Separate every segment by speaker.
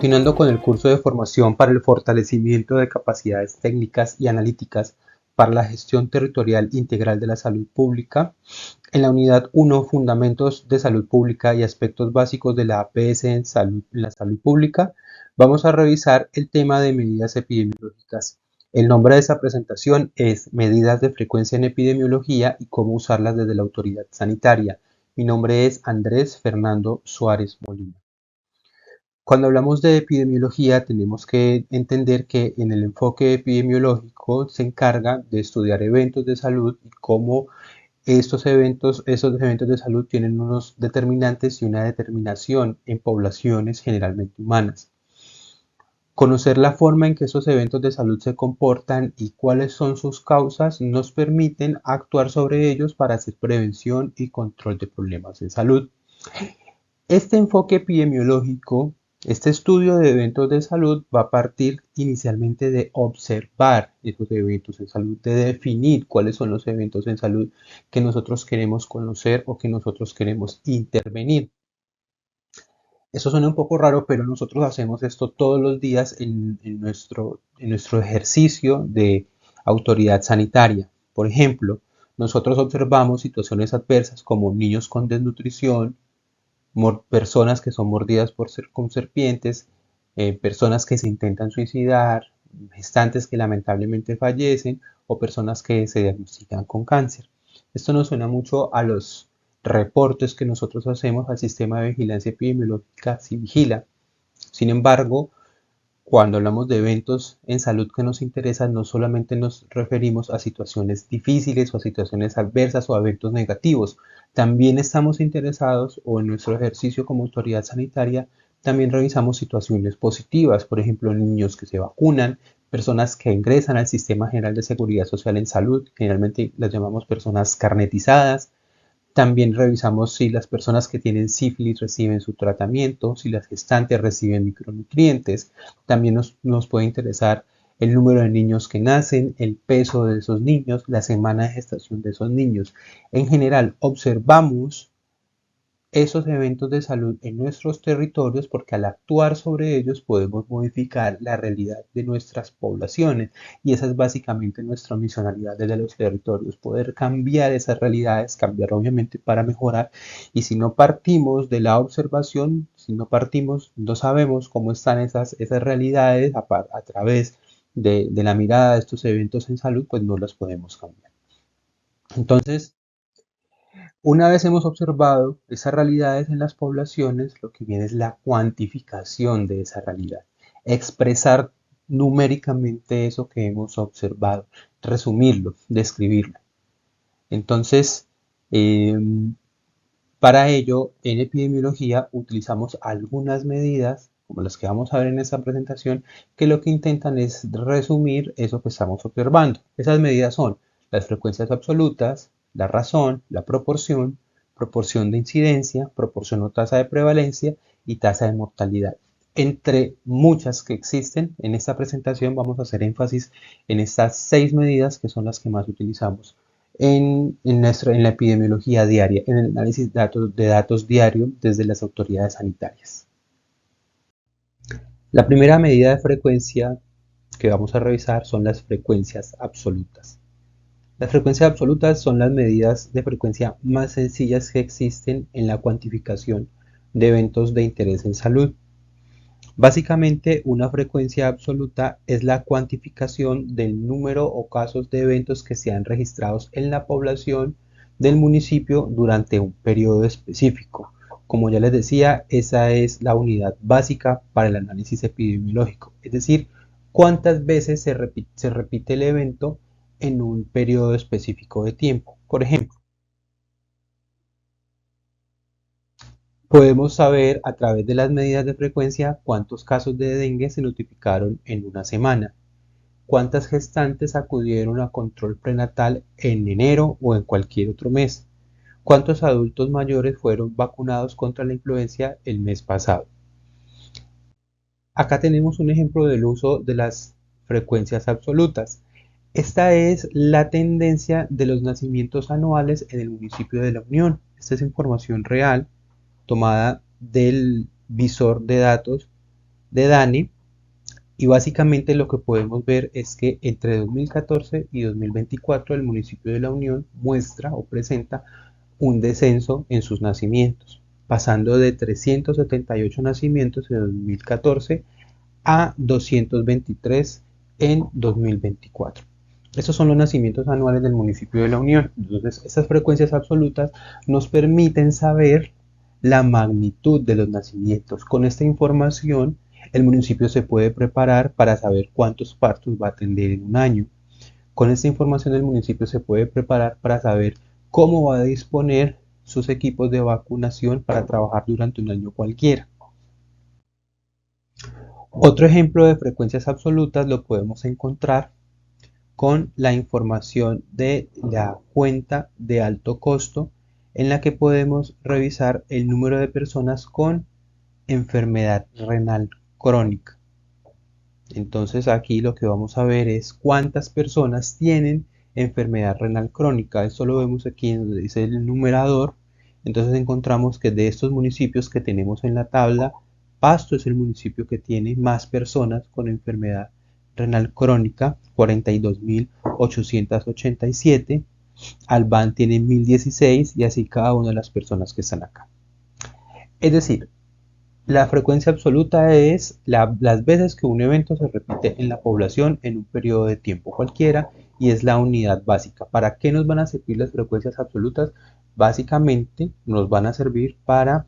Speaker 1: Continuando con el curso de formación para el fortalecimiento de capacidades técnicas y analíticas para la gestión territorial integral de la salud pública, en la unidad 1, Fundamentos de Salud Pública y aspectos básicos de la APS en la salud pública, vamos a revisar el tema de medidas epidemiológicas. El nombre de esta presentación es Medidas de frecuencia en epidemiología y cómo usarlas desde la autoridad sanitaria. Mi nombre es Andrés Fernando Suárez Molina. Cuando hablamos de epidemiología, tenemos que entender que en el enfoque epidemiológico se encarga de estudiar eventos de salud y cómo esos eventos de salud tienen unos determinantes y una determinación en poblaciones generalmente humanas. Conocer la forma en que esos eventos de salud se comportan y cuáles son sus causas nos permiten actuar sobre ellos para hacer prevención y control de problemas de salud. Este enfoque epidemiológico, este estudio de eventos de salud va a partir inicialmente de observar esos eventos en salud, de definir cuáles son los eventos en salud que nosotros queremos conocer o que nosotros queremos intervenir. Eso suena un poco raro, pero nosotros hacemos esto todos los días en nuestro ejercicio de autoridad sanitaria. Por ejemplo, nosotros observamos situaciones adversas como niños con desnutrición, personas que son mordidas con serpientes, personas que se intentan suicidar, gestantes que lamentablemente fallecen o personas que se diagnostican con cáncer. Esto nos suena mucho a los reportes que nosotros hacemos al sistema de vigilancia epidemiológica Vigila. Sin embargo, cuando hablamos de eventos en salud que nos interesan, no solamente nos referimos a situaciones difíciles o a situaciones adversas o a eventos negativos, también estamos interesados o en nuestro ejercicio como autoridad sanitaria, también revisamos situaciones positivas, por ejemplo, niños que se vacunan, personas que ingresan al Sistema General de Seguridad Social en Salud, generalmente las llamamos personas carnetizadas. También revisamos si las personas que tienen sífilis reciben su tratamiento, si las gestantes reciben micronutrientes. También nos puede interesar el número de niños que nacen, el peso de esos niños, la semana de gestación de esos niños. En general, observamos esos eventos de salud en nuestros territorios porque al actuar sobre ellos podemos modificar la realidad de nuestras poblaciones y esa es básicamente nuestra misionalidad desde los territorios, poder cambiar esas realidades, cambiar obviamente para mejorar y si no partimos de la observación, si no partimos, no sabemos cómo están esas realidades a través de la mirada de estos eventos en salud, pues no las podemos cambiar. Entonces, una vez hemos observado esas realidades en las poblaciones, lo que viene es la cuantificación de esa realidad, expresar numéricamente eso que hemos observado, resumirlo, describirlo. Entonces, eh, para ello, en epidemiología utilizamos algunas medidas, como las que vamos a ver en esta presentación, que lo que intentan es resumir eso que estamos observando. Esas medidas son las frecuencias absolutas, la razón, la proporción, proporción de incidencia, proporción o tasa de prevalencia y tasa de mortalidad. Entre muchas que existen en esta presentación vamos a hacer énfasis en estas 6 medidas que son las que más utilizamos en la epidemiología diaria, en el análisis de datos diario desde las autoridades sanitarias. La primera medida de frecuencia que vamos a revisar son las frecuencias absolutas. Las frecuencias absolutas son las medidas de frecuencia más sencillas que existen en la cuantificación de eventos de interés en salud. Básicamente, una frecuencia absoluta es la cuantificación del número o casos de eventos que sean registrados en la población del municipio durante un periodo específico. Como ya les decía, esa es la unidad básica para el análisis epidemiológico, es decir, cuántas veces se repite el evento en un periodo específico de tiempo. Por ejemplo, podemos saber a través de las medidas de frecuencia cuántos casos de dengue se notificaron en una semana, cuántas gestantes acudieron a control prenatal en enero o en cualquier otro mes, cuántos adultos mayores fueron vacunados contra la influenza el mes pasado. Acá tenemos un ejemplo del uso de las frecuencias absolutas. Esta es la tendencia de los nacimientos anuales en el municipio de La Unión. Esta es información real tomada del visor de datos de DANE, y básicamente lo que podemos ver es que entre 2014 y 2024 el municipio de La Unión muestra o presenta un descenso en sus nacimientos, pasando de 378 nacimientos en 2014 a 223 en 2024. Estos son los nacimientos anuales del municipio de La Unión. Entonces, estas frecuencias absolutas nos permiten saber la magnitud de los nacimientos. Con esta información, el municipio se puede preparar para saber cuántos partos va a atender en un año. Con esta información, el municipio se puede preparar para saber cómo va a disponer sus equipos de vacunación para trabajar durante un año cualquiera. Otro ejemplo de frecuencias absolutas lo podemos encontrar con la información de la cuenta de alto costo, en la que podemos revisar el número de personas con enfermedad renal crónica. Entonces aquí lo que vamos a ver es cuántas personas tienen enfermedad renal crónica. Esto lo vemos aquí en donde dice el numerador. Entonces encontramos que de estos municipios que tenemos en la tabla, Pasto es el municipio que tiene más personas con enfermedad renal crónica, 42.887. Albán tiene 1.016 y así cada una de las personas que están acá. Es decir, la frecuencia absoluta es las veces que un evento se repite en la población en un periodo de tiempo cualquiera y es la unidad básica. ¿Para qué nos van a servir las frecuencias absolutas? Básicamente nos van a servir para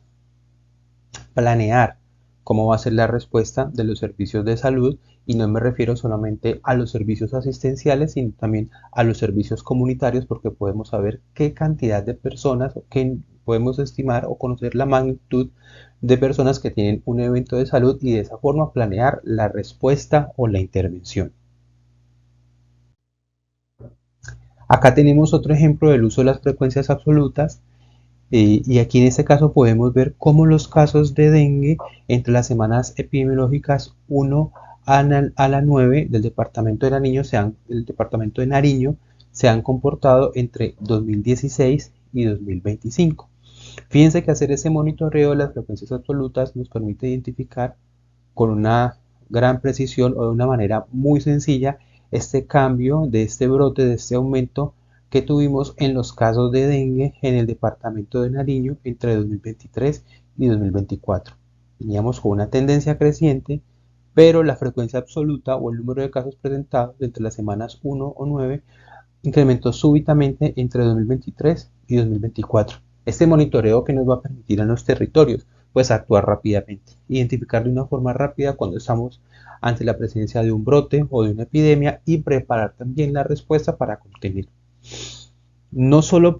Speaker 1: planear cómo va a ser la respuesta de los servicios de salud, y no me refiero solamente a los servicios asistenciales, sino también a los servicios comunitarios, porque podemos saber qué cantidad de personas o qué podemos estimar o conocer la magnitud de personas que tienen un evento de salud y de esa forma planear la respuesta o la intervención. Acá tenemos otro ejemplo del uso de las frecuencias absolutas. Y aquí en este caso podemos ver cómo los casos de dengue entre las semanas epidemiológicas 1 a la 9 del departamento de Nariño se han comportado entre 2016 y 2025. Fíjense que hacer ese monitoreo de las frecuencias absolutas nos permite identificar con una gran precisión o de una manera muy sencilla este cambio de este brote, de este aumento que tuvimos en los casos de dengue en el departamento de Nariño entre 2023 y 2024. Teníamos con una tendencia creciente, pero la frecuencia absoluta o el número de casos presentados entre las semanas 1 o 9 incrementó súbitamente entre 2023 y 2024. Este monitoreo que nos va a permitir a los territorios pues actuar rápidamente, identificar de una forma rápida cuando estamos ante la presencia de un brote o de una epidemia y preparar también la respuesta para contener. No solo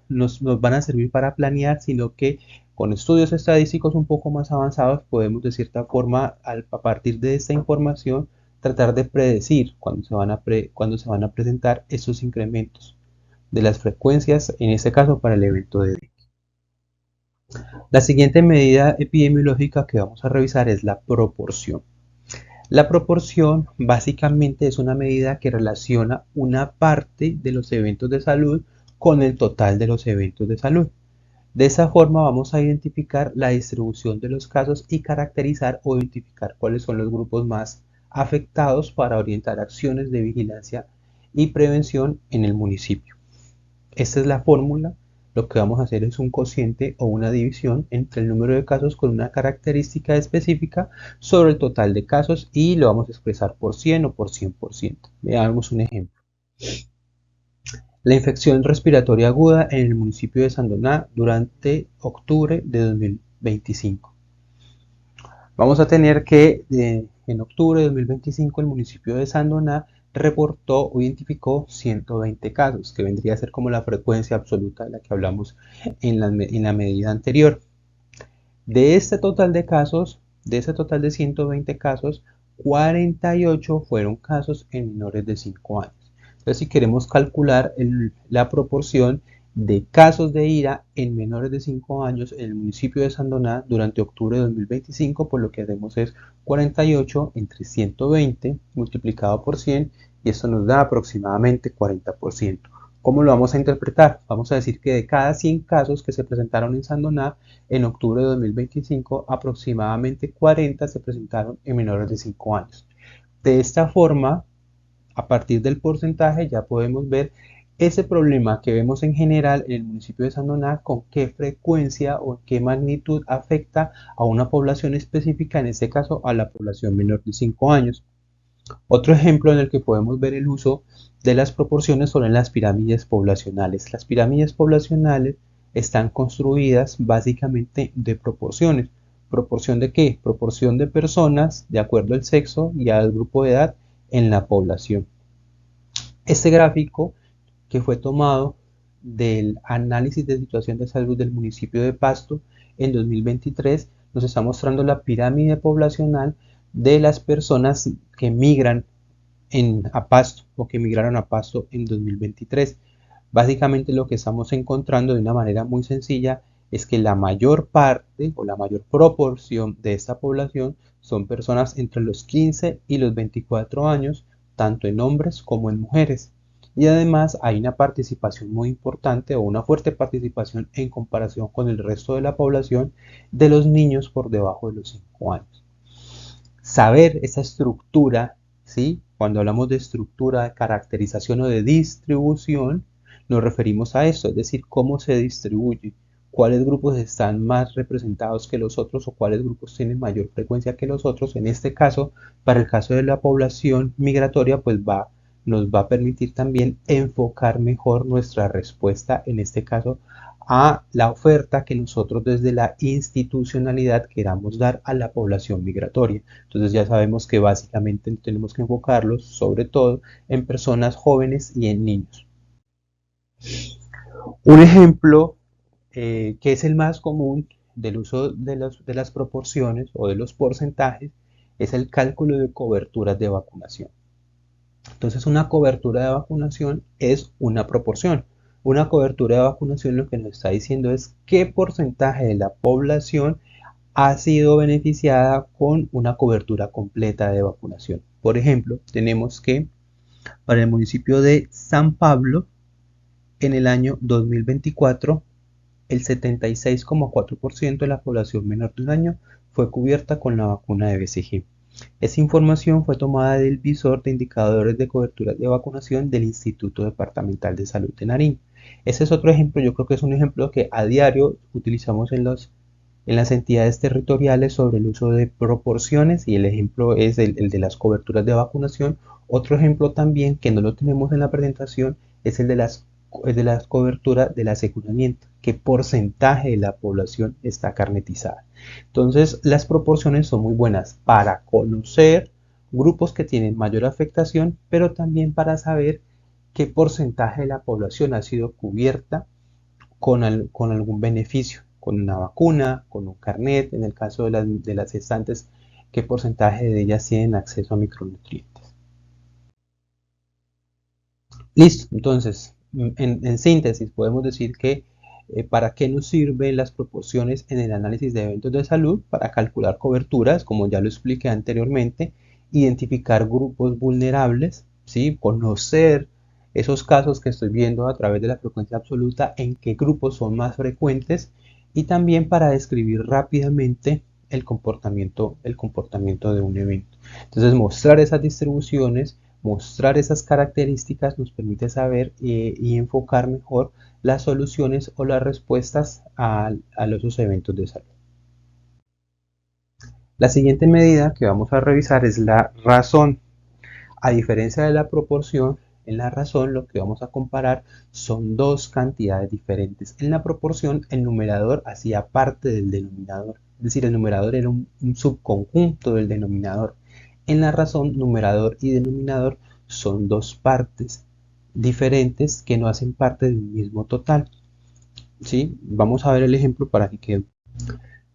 Speaker 1: nos van a servir para planear, sino que con estudios estadísticos un poco más avanzados podemos de cierta forma, a partir de esta información, tratar de predecir cuándo se van a presentar esos incrementos de las frecuencias, en este caso para el evento de dengue. La siguiente medida epidemiológica que vamos a revisar es la proporción. La proporción básicamente es una medida que relaciona una parte de los eventos de salud con el total de los eventos de salud. De esa forma vamos a identificar la distribución de los casos y caracterizar o identificar cuáles son los grupos más afectados para orientar acciones de vigilancia y prevención en el municipio. Esta es la fórmula. Lo que vamos a hacer es un cociente o una división entre el número de casos con una característica específica sobre el total de casos y lo vamos a expresar por 100 o por 100%. Veamos un ejemplo. La infección respiratoria aguda en el municipio de Sandoná durante octubre de 2025. Vamos a tener que en octubre de 2025 el municipio de Sandoná reportó o identificó 120 casos, que vendría a ser como la frecuencia absoluta de la que hablamos en la medida anterior. De este total de casos, de ese total de 120 casos, 48 fueron casos en menores de 5 años. Entonces, si queremos calcular la proporción de casos de IRA en menores de 5 años en el municipio de Sandoná durante octubre de 2025, pues lo que hacemos es 48 entre 120 multiplicado por 100 y esto nos da aproximadamente 40%. ¿Cómo lo vamos a interpretar? Vamos a decir que de cada 100 casos que se presentaron en Sandoná en octubre de 2025, aproximadamente 40 se presentaron en menores de 5 años. De esta forma, a partir del porcentaje ya podemos ver ese problema que vemos en general en el municipio de Sandoná, con qué frecuencia o qué magnitud afecta a una población específica, en este caso a la población menor de 5 años. Otro ejemplo en el que podemos ver el uso de las proporciones son en las pirámides poblacionales. Las pirámides poblacionales están construidas básicamente de proporciones. ¿Proporción de qué? Proporción de personas de acuerdo al sexo y al grupo de edad en la población. Este gráfico, que fue tomado del análisis de situación de salud del municipio de Pasto en 2023, nos está mostrando la pirámide poblacional de las personas que migran a Pasto o que migraron a Pasto en 2023. Básicamente lo que estamos encontrando de una manera muy sencilla es que la mayor parte o la mayor proporción de esta población son personas entre los 15 y los 24 años, tanto en hombres como en mujeres. Y además hay una participación muy importante o una fuerte participación en comparación con el resto de la población de los niños por debajo de los 5 años. Saber esa estructura, ¿sí? Cuando hablamos de estructura, de caracterización o de distribución, nos referimos a eso, es decir, cómo se distribuye, cuáles grupos están más representados que los otros o cuáles grupos tienen mayor frecuencia que los otros. En este caso, para el caso de la población migratoria, pues nos va a permitir también enfocar mejor nuestra respuesta, en este caso, a la oferta que nosotros desde la institucionalidad queramos dar a la población migratoria. Entonces ya sabemos que básicamente tenemos que enfocarlos sobre todo en personas jóvenes y en niños. Un ejemplo que es el más común del uso de las proporciones o de los porcentajes es el cálculo de coberturas de vacunación. Entonces una cobertura de vacunación es una proporción. Una cobertura de vacunación lo que nos está diciendo es qué porcentaje de la población ha sido beneficiada con una cobertura completa de vacunación. Por ejemplo, tenemos que para el municipio de San Pablo, en el año 2024, el 76,4% de la población menor de un año fue cubierta con la vacuna de BCG. Esa información fue tomada del visor de indicadores de cobertura de vacunación del Instituto Departamental de Salud de Nariño. Ese es otro ejemplo, yo creo que es un ejemplo que a diario utilizamos en las entidades territoriales sobre el uso de proporciones, y el ejemplo es el de las coberturas de vacunación. Otro ejemplo también que no lo tenemos en la presentación es el de la cobertura del aseguramiento, qué porcentaje de la población está carnetizada. Entonces las proporciones son muy buenas para conocer grupos que tienen mayor afectación, pero también para saber qué porcentaje de la población ha sido cubierta con algún beneficio, con una vacuna, con un carnet, en el caso de las gestantes, qué porcentaje de ellas tienen acceso a micronutrientes. Listo, entonces, en síntesis, podemos decir que para qué nos sirven las proporciones en el análisis de eventos de salud, para calcular coberturas, como ya lo expliqué anteriormente, identificar grupos vulnerables, ¿sí? Conocer esos casos que estoy viendo a través de la frecuencia absoluta, en qué grupos son más frecuentes, y también para describir rápidamente el comportamiento de un evento. Entonces, mostrar esas distribuciones, mostrar esas características nos permite saber y enfocar mejor las soluciones o las respuestas a esos eventos de salud. La siguiente medida que vamos a revisar es la razón. A diferencia de la proporción, en la razón lo que vamos a comparar son dos cantidades diferentes. En la proporción el numerador hacía parte del denominador, es decir, el numerador era un subconjunto del denominador. En la razón, numerador y denominador son dos partes diferentes que no hacen parte de un mismo total. ¿Sí? Vamos a ver el ejemplo para que quede.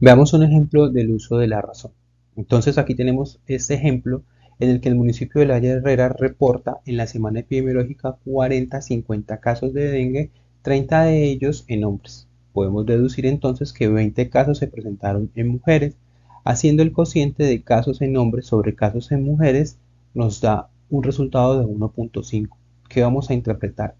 Speaker 1: Veamos un ejemplo del uso de la razón. Entonces aquí tenemos este ejemplo en el que el municipio de La Haya Herrera reporta en la semana epidemiológica 40-50 casos de dengue, 30 de ellos en hombres. Podemos deducir entonces que 20 casos se presentaron en mujeres, haciendo el cociente de casos en hombres sobre casos en mujeres nos da un resultado de 1.5. ¿Qué vamos a interpretar?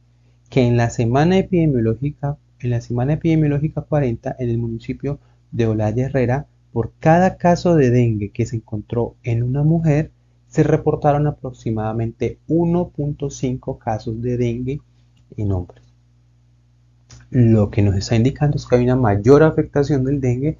Speaker 1: que en la semana epidemiológica 40, en el municipio de Olaya Herrera, por cada caso de dengue que se encontró en una mujer, se reportaron aproximadamente 1.5 casos de dengue en hombres. Lo que nos está indicando es que hay una mayor afectación del dengue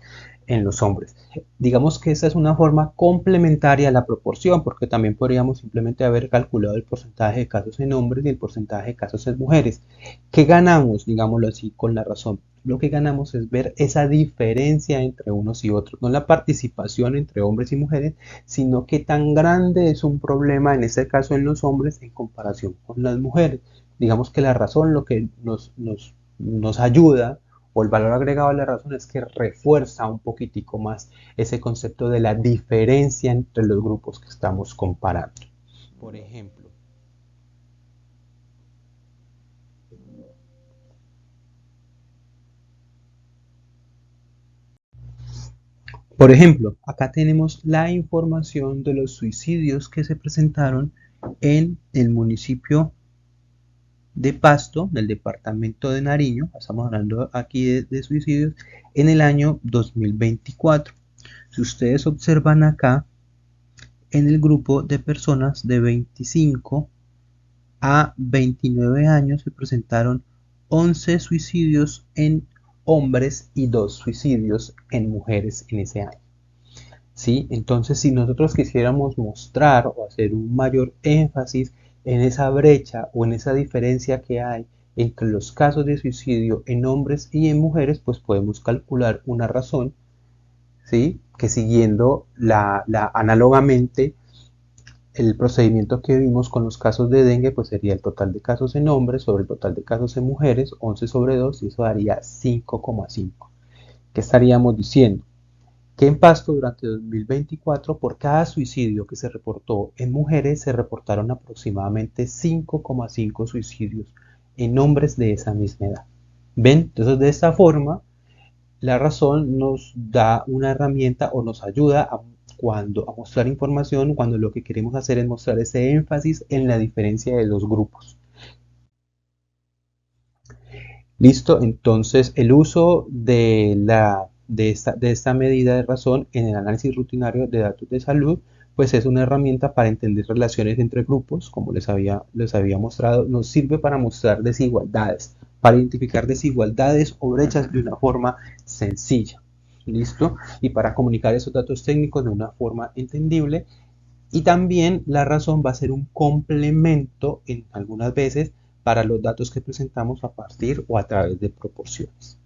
Speaker 1: en los hombres. Digamos que esa es una forma complementaria a la proporción, porque también podríamos simplemente haber calculado el porcentaje de casos en hombres y el porcentaje de casos en mujeres. ¿Qué ganamos, digámoslo así, con la razón? Lo que ganamos es ver esa diferencia entre unos y otros, no la participación entre hombres y mujeres, sino qué tan grande es un problema, en este caso en los hombres, en comparación con las mujeres. Digamos que la razón lo que nos ayuda, o el valor agregado de la razón, es que refuerza un poquitico más ese concepto de la diferencia entre los grupos que estamos comparando. Por ejemplo, acá tenemos la información de los suicidios que se presentaron en el municipio de Pasto, del departamento de Nariño. Estamos hablando aquí de suicidios en el año 2024. Si ustedes observan acá, en el grupo de personas de 25 a 29 años se presentaron 11 suicidios en hombres y 2 suicidios en mujeres en ese año. ¿Sí? Entonces, si nosotros quisiéramos mostrar o hacer un mayor énfasis en esa brecha o en esa diferencia que hay entre los casos de suicidio en hombres y en mujeres, pues podemos calcular una razón, ¿sí? Que siguiendo análogamente el procedimiento que vimos con los casos de dengue, pues sería el total de casos en hombres sobre el total de casos en mujeres, 11 sobre 2, y eso daría 5,5. ¿Qué estaríamos diciendo? Que en Pasto durante 2024, por cada suicidio que se reportó en mujeres, se reportaron aproximadamente 5,5 suicidios en hombres de esa misma edad. ¿Ven? Entonces, de esta forma, la razón nos da una herramienta o nos ayuda a mostrar información cuando lo que queremos hacer es mostrar ese énfasis en la diferencia de los grupos. Listo, entonces el uso de esta medida de razón en el análisis rutinario de datos de salud, pues es una herramienta para entender relaciones entre grupos, como les había mostrado, nos sirve para mostrar desigualdades, para identificar desigualdades o brechas de una forma sencilla. ¿Listo? Y para comunicar esos datos técnicos de una forma entendible. Y también la razón va a ser un complemento en algunas veces para los datos que presentamos a partir o a través de proporciones.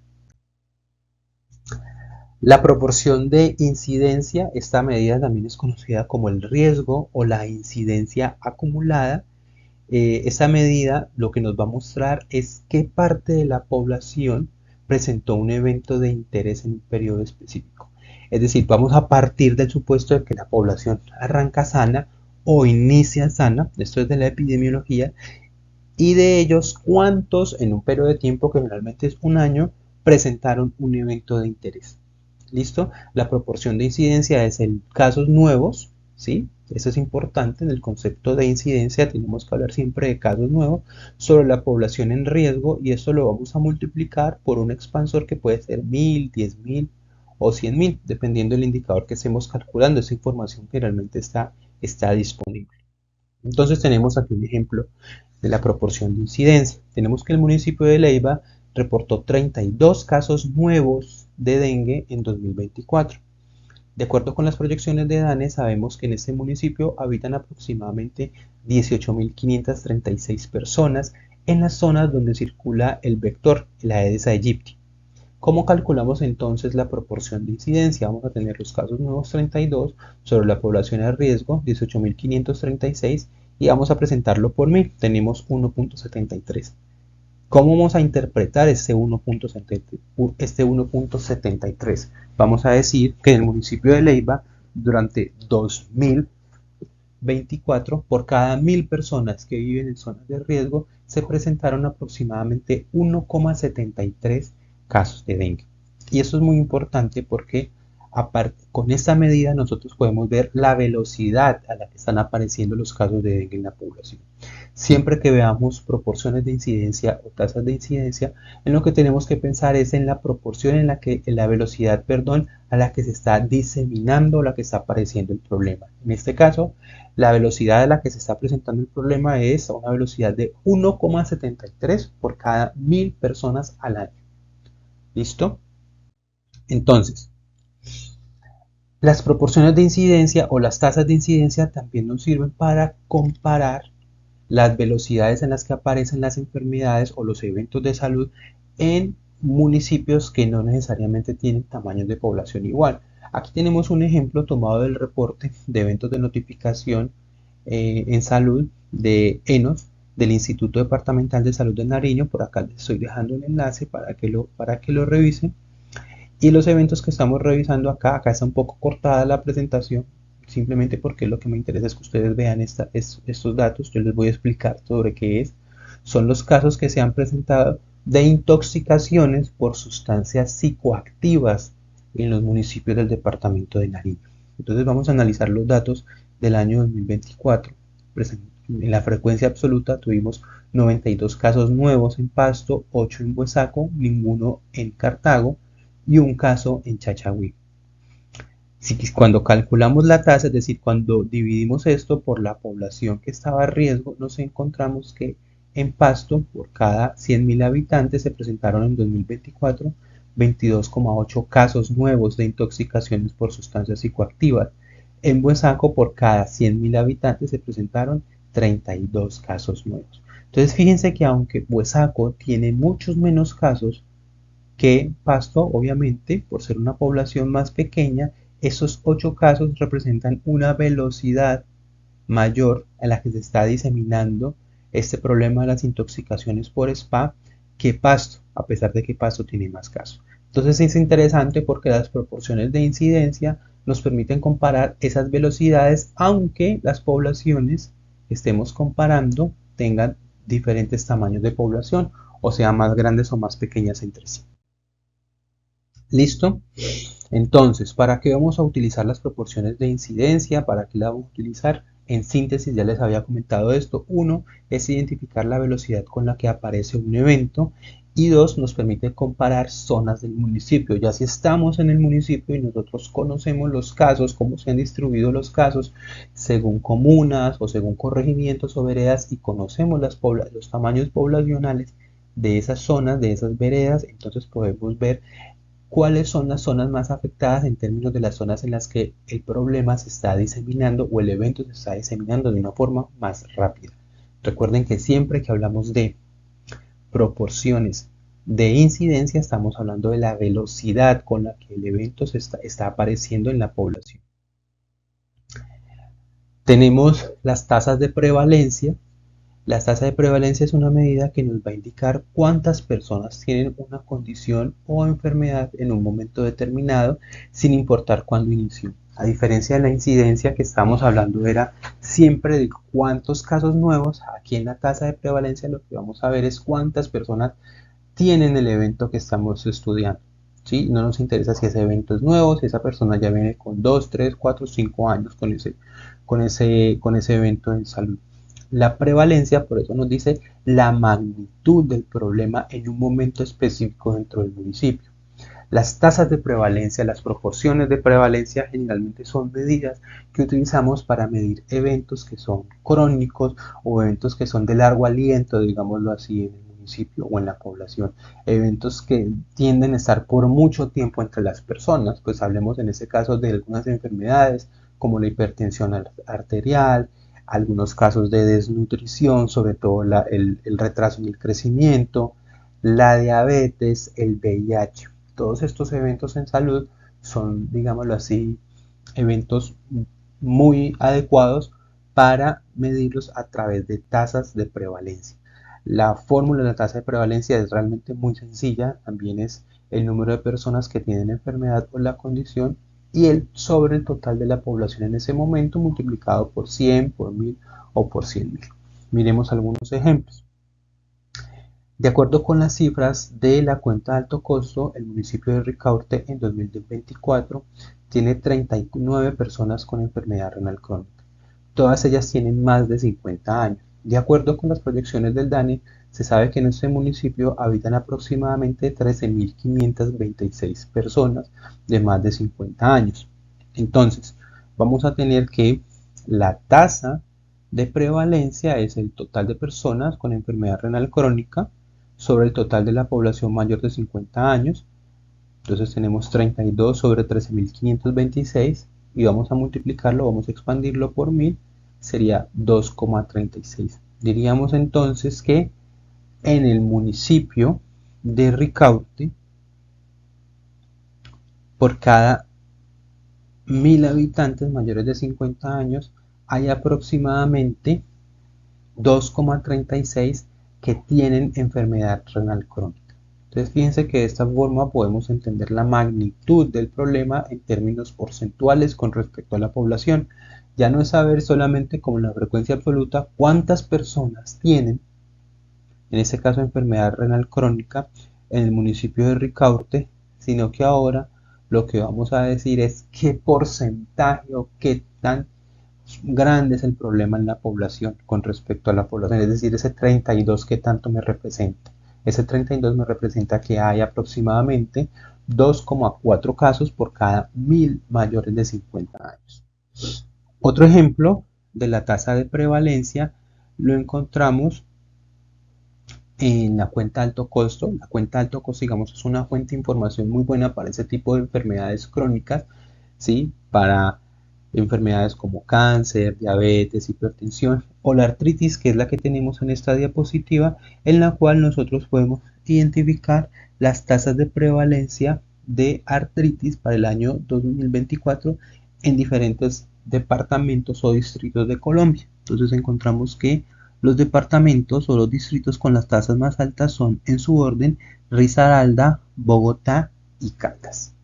Speaker 1: La proporción de incidencia, esta medida también es conocida como el riesgo o la incidencia acumulada. Esta medida lo que nos va a mostrar es qué parte de la población presentó un evento de interés en un periodo específico. Es decir, vamos a partir del supuesto de que la población arranca sana o inicia sana, esto es de la epidemiología, y de ellos cuántos en un periodo de tiempo que generalmente es un año presentaron un evento de interés. ¿Listo? La proporción de incidencia es en casos nuevos, ¿sí? Eso es importante en el concepto de incidencia, tenemos que hablar siempre de casos nuevos sobre la población en riesgo y esto lo vamos a multiplicar por un expansor que puede ser 1000, 10.000 o 100.000, dependiendo del indicador que estemos calculando. Esa información generalmente está disponible. Entonces tenemos aquí un ejemplo de la proporción de incidencia. Tenemos que el municipio de Leiva reportó 32 casos nuevos de dengue en 2024. De acuerdo con las proyecciones de DANE, sabemos que en este municipio habitan aproximadamente 18.536 personas en las zonas donde circula el vector, la Aedes aegypti. ¿Cómo calculamos entonces la proporción de incidencia? Vamos a tener los casos nuevos 32 sobre la población de riesgo 18.536 y vamos a presentarlo por 1000. Tenemos 1.73. ¿Cómo vamos a interpretar este 1.73? Vamos a decir que en el municipio de Leiva, durante 2024, por cada 1000 personas que viven en zonas de riesgo, se presentaron aproximadamente 1,73 casos de dengue. Y eso es muy importante porque con esta medida nosotros podemos ver la velocidad a la que están apareciendo los casos de dengue en la población. Siempre que veamos proporciones de incidencia o tasas de incidencia, en lo que tenemos que pensar es en la proporción en la velocidad, perdón, a la que se está diseminando o la que está apareciendo el problema. En este caso, la velocidad a la que se está presentando el problema es a una velocidad de 1,73 por cada 1000 personas al año. ¿Listo? Entonces, las proporciones de incidencia o las tasas de incidencia también nos sirven para comparar las velocidades en las que aparecen las enfermedades o los eventos de salud en municipios que no necesariamente tienen tamaños de población igual. Aquí tenemos un ejemplo tomado del reporte de eventos de notificación en salud de ENOS del Instituto Departamental de Salud de Nariño. Por acá les estoy dejando el enlace para que lo revisen. Y los eventos que estamos revisando acá está un poco cortada la presentación, simplemente porque lo que me interesa es que ustedes vean estos datos. Yo les voy a explicar sobre qué es. Son los casos que se han presentado de intoxicaciones por sustancias psicoactivas en los municipios del departamento de Nariño. Entonces vamos a analizar los datos del año 2024. En la frecuencia absoluta tuvimos 92 casos nuevos en Pasto, 8 en Buesaco, ninguno en Cartago y un caso en Chachagüí. Cuando calculamos la tasa, es decir, cuando dividimos esto por la población que estaba a riesgo, nos encontramos que en Pasto, por cada 100.000 habitantes, se presentaron en 2024 22,8 casos nuevos de intoxicaciones por sustancias psicoactivas. En Buesaco, por cada 100.000 habitantes, se presentaron 32 casos nuevos. Entonces, fíjense que aunque Buesaco tiene muchos menos casos que Pasto, obviamente, por ser una población más pequeña, esos 8 casos representan una velocidad mayor a la que se está diseminando este problema de las intoxicaciones por spa que Pasto, a pesar de que Pasto tiene más casos. Entonces es interesante porque las proporciones de incidencia nos permiten comparar esas velocidades, aunque las poblaciones que estemos comparando tengan diferentes tamaños de población, o sea, más grandes o más pequeñas entre sí. ¿Listo? Entonces, ¿para qué vamos a utilizar las proporciones de incidencia? ¿Para qué la vamos a utilizar? En síntesis, ya les había comentado esto. Uno, es identificar la velocidad con la que aparece un evento. Y dos, nos permite comparar zonas del municipio. Ya si estamos en el municipio y nosotros conocemos los casos, cómo se han distribuido los casos, según comunas o según corregimientos o veredas, y conocemos los tamaños poblacionales de esas zonas, de esas veredas, entonces podemos ver cuáles son las zonas más afectadas en términos de las zonas en las que el problema se está diseminando o el evento se está diseminando de una forma más rápida. Recuerden que siempre que hablamos de proporciones de incidencia estamos hablando de la velocidad con la que el evento está apareciendo en la población. Tenemos las tasas de prevalencia. La tasa de prevalencia es una medida que nos va a indicar cuántas personas tienen una condición o enfermedad en un momento determinado, sin importar cuándo inició. A diferencia de la incidencia que estamos hablando, era siempre de cuántos casos nuevos. Aquí en la tasa de prevalencia lo que vamos a ver es cuántas personas tienen el evento que estamos estudiando. ¿Sí? No nos interesa si ese evento es nuevo, si esa persona ya viene con 2, 3, 4, 5 años con ese evento en salud. La prevalencia, por eso nos dice la magnitud del problema en un momento específico dentro del municipio. Las tasas de prevalencia, las proporciones de prevalencia generalmente son medidas que utilizamos para medir eventos que son crónicos o eventos que son de largo aliento, digámoslo así, en el municipio o en la población. Eventos que tienden a estar por mucho tiempo entre las personas, pues hablemos en este caso de algunas enfermedades como la hipertensión arterial, algunos casos de desnutrición, sobre todo el retraso en el crecimiento, la diabetes, el VIH. Todos estos eventos en salud son, digámoslo así, eventos muy adecuados para medirlos a través de tasas de prevalencia. La fórmula de la tasa de prevalencia es realmente muy sencilla, también es el número de personas que tienen enfermedad o la condición y el sobre el total de la población en ese momento multiplicado por 100, por 1000 o por 100.000. Miremos algunos ejemplos. De acuerdo con las cifras de la cuenta de alto costo, el municipio de Ricaurte en 2024 tiene 39 personas con enfermedad renal crónica. Todas ellas tienen más de 50 años. De acuerdo con las proyecciones del DANE, se sabe que en este municipio habitan aproximadamente 13.526 personas de más de 50 años. Entonces, vamos a tener que la tasa de prevalencia es el total de personas con enfermedad renal crónica sobre el total de la población mayor de 50 años. Entonces tenemos 32 sobre 13.526 y vamos a multiplicarlo, vamos a expandirlo por 1000, sería 2,36. Diríamos entonces que en el municipio de Ricaurte, por cada 1000 habitantes mayores de 50 años, hay aproximadamente 2,36 que tienen enfermedad renal crónica. Entonces fíjense que de esta forma podemos entender la magnitud del problema en términos porcentuales con respecto a la población. Ya no es saber solamente como la frecuencia absoluta cuántas personas tienen, en este caso enfermedad renal crónica, en el municipio de Ricaurte, sino que ahora lo que vamos a decir es qué porcentaje o qué tan grande es el problema en la población con respecto a la población, es decir, ese 32 que tanto me representa. Ese 32 me representa que hay aproximadamente 2,4 casos por cada 1000 mayores de 50 años. Otro ejemplo de la tasa de prevalencia lo encontramos en la cuenta alto costo. La cuenta alto costo, digamos, es una fuente de información muy buena para ese tipo de enfermedades crónicas, ¿sí? Para enfermedades como cáncer, diabetes, hipertensión o la artritis, que es la que tenemos en esta diapositiva, en la cual nosotros podemos identificar las tasas de prevalencia de artritis para el año 2024 en diferentes departamentos o distritos de Colombia. Entonces encontramos que los departamentos o los distritos con las tasas más altas son, en su orden, Risaralda, Bogotá y Caldas.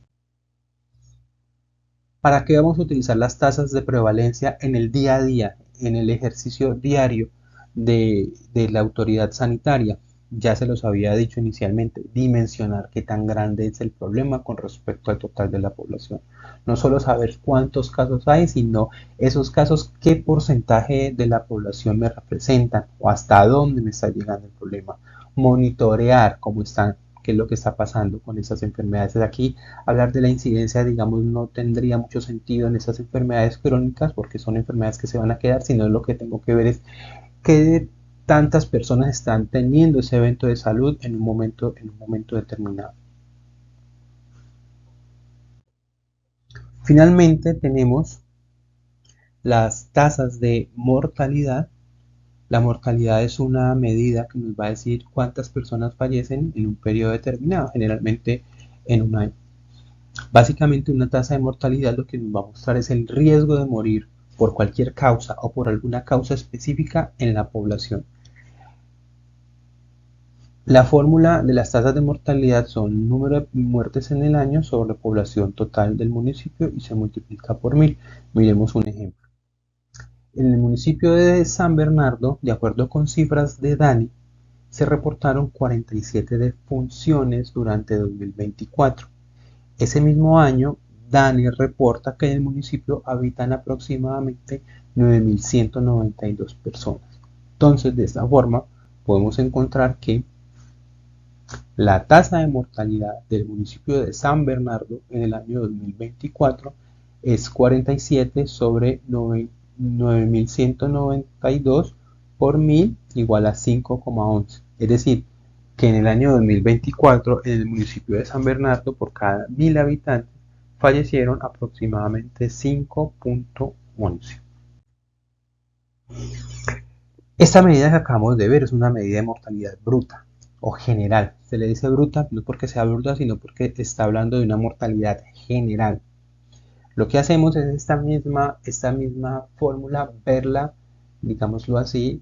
Speaker 1: ¿Para qué vamos a utilizar las tasas de prevalencia en el día a día, en el ejercicio diario de la autoridad sanitaria? Ya se los había dicho inicialmente, dimensionar qué tan grande es el problema con respecto al total de la población. No solo saber cuántos casos hay, sino esos casos, qué porcentaje de la población me representan o hasta dónde me está llegando el problema. Monitorear cómo están, qué es lo que está pasando con esas enfermedades. Aquí hablar de la incidencia, digamos, no tendría mucho sentido en esas enfermedades crónicas porque son enfermedades que se van a quedar, sino lo que tengo que ver es qué tantas personas están teniendo ese evento de salud en un momento determinado. Finalmente tenemos las tasas de mortalidad. La mortalidad es una medida que nos va a decir cuántas personas fallecen en un periodo determinado, generalmente en un año. Básicamente una tasa de mortalidad lo que nos va a mostrar es el riesgo de morir por cualquier causa o por alguna causa específica en la población. La fórmula de las tasas de mortalidad son número de muertes en el año sobre la población total del municipio y se multiplica por 1000. Miremos un ejemplo. En el municipio de San Bernardo, de acuerdo con cifras de DANI, se reportaron 47 defunciones durante 2024. Ese mismo año, DANI reporta que en el municipio habitan aproximadamente 9.192 personas. Entonces, de esta forma, podemos encontrar que la tasa de mortalidad del municipio de San Bernardo en el año 2024 es 47 sobre 9.192 por 1000 igual a 5,11. Es decir, que en el año 2024 en el municipio de San Bernardo por cada 1000 habitantes fallecieron aproximadamente 5,11. Esta medida que acabamos de ver es una medida de mortalidad bruta o general. Se le dice bruta no porque sea bruta, sino porque está hablando de una mortalidad general. Lo que hacemos es esta misma fórmula, verla, digámoslo así,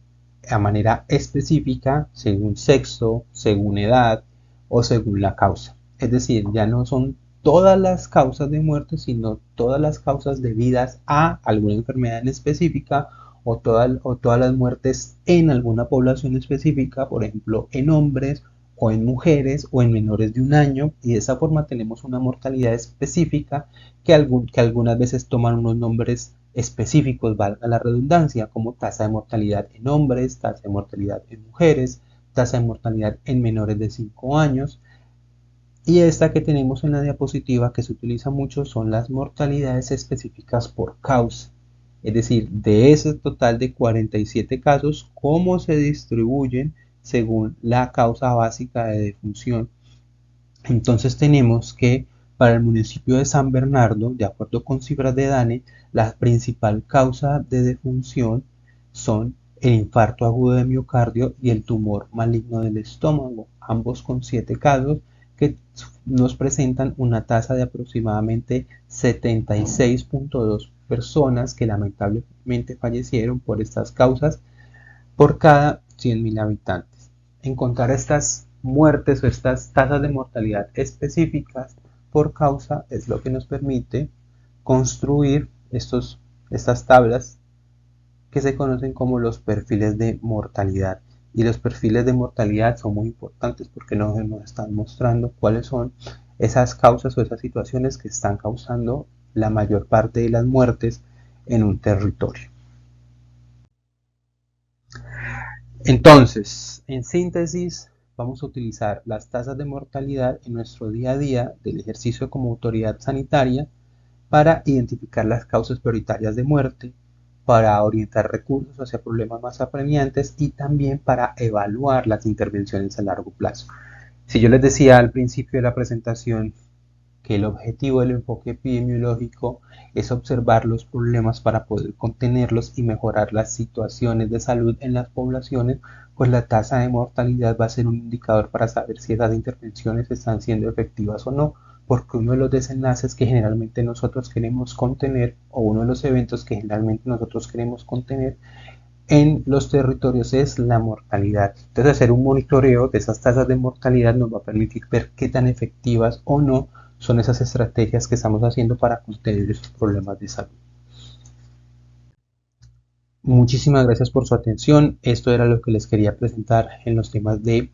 Speaker 1: a manera específica, según sexo, según edad o según la causa. Es decir, ya no son todas las causas de muerte, sino todas las causas debidas a alguna enfermedad en específica o todas las muertes en alguna población específica, por ejemplo, en hombres o en mujeres o en menores de un año, y de esa forma tenemos una mortalidad específica que algunas veces toman unos nombres específicos, valga la redundancia, como tasa de mortalidad en hombres, tasa de mortalidad en mujeres, tasa de mortalidad en menores de 5 años. Y esta que tenemos en la diapositiva que se utiliza mucho son las mortalidades específicas por causa. Es decir, de ese total de 47 casos, cómo se distribuyen según la causa básica de defunción. Entonces tenemos que para el municipio de San Bernardo, de acuerdo con cifras de DANE, la principal causa de defunción son el infarto agudo de miocardio y el tumor maligno del estómago, ambos con 7 casos que nos presentan una tasa de aproximadamente 76.2 personas que lamentablemente fallecieron por estas causas por cada 100.000 habitantes. Encontrar estas muertes o estas tasas de mortalidad específicas por causa es lo que nos permite construir estas tablas que se conocen como los perfiles de mortalidad. Y los perfiles de mortalidad son muy importantes porque nos están mostrando cuáles son esas causas o esas situaciones que están causando la mayor parte de las muertes en un territorio. Entonces, en síntesis, vamos a utilizar las tasas de mortalidad en nuestro día a día del ejercicio como autoridad sanitaria para identificar las causas prioritarias de muerte, para orientar recursos hacia problemas más apremiantes y también para evaluar las intervenciones a largo plazo. Si yo les decía al principio de la presentación que el objetivo del enfoque epidemiológico es observar los problemas para poder contenerlos y mejorar las situaciones de salud en las poblaciones, pues la tasa de mortalidad va a ser un indicador para saber si esas intervenciones están siendo efectivas o no, porque uno de los desenlaces que generalmente nosotros queremos contener o uno de los eventos que generalmente nosotros queremos contener en los territorios es la mortalidad. Entonces hacer un monitoreo de esas tasas de mortalidad nos va a permitir ver qué tan efectivas o no son esas estrategias que estamos haciendo para contener esos problemas de salud. Muchísimas gracias por su atención. Esto era lo que les quería presentar en los temas de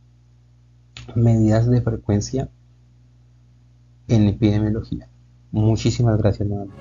Speaker 1: medidas de frecuencia en epidemiología. Muchísimas gracias nuevamente.